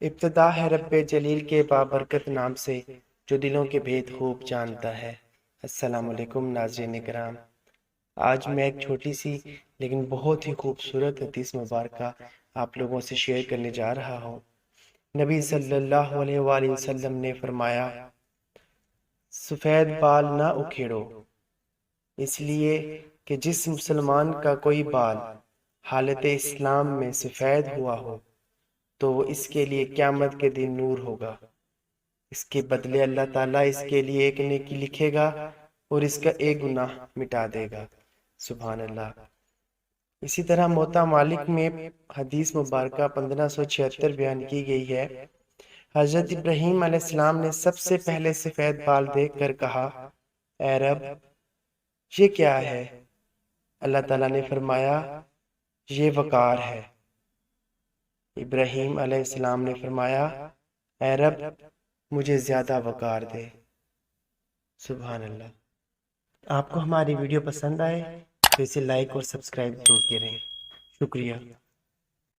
ابتدا ہے رب جلیل کے بابرکت نام سے جو دلوں کے بھید خوب جانتا ہے۔ السلام علیکم ناظرین کرام، آج میں ایک چھوٹی سی لیکن بہت ہی خوبصورت حدیث مبارکہ آپ لوگوں سے شیئر کرنے جا رہا ہوں۔ نبی صلی اللہ علیہ وآلہ وسلم نے فرمایا، سفید بال نہ اکھیڑو، اس لیے کہ جس مسلمان کا کوئی بال حالت اسلام میں سفید ہوا ہو تو وہ اس کے لیے قیامت کے دن نور ہوگا۔ اس کے بدلے اللہ تعالیٰ اس کے لیے ایک نیکی لکھے گا اور اس کا ایک گناہ مٹا دے گا۔ سبحان اللہ۔ اسی طرح موطا مالک میں حدیث مبارکہ 1576 بیان کی گئی ہے، حضرت ابراہیم علیہ السلام نے سب سے پہلے سفید بال دیکھ کر کہا، اے رب یہ کیا ہے؟ اللہ تعالیٰ نے فرمایا، یہ وقار ہے۔ ابراہیم علیہ السلام نے فرمایا، اے رب مجھے زیادہ وقار دے۔ سبحان اللہ۔ آپ کو ہماری ویڈیو پسند آئے تو اسے لائک اور سبسکرائب ضرور کریں۔ شکریہ۔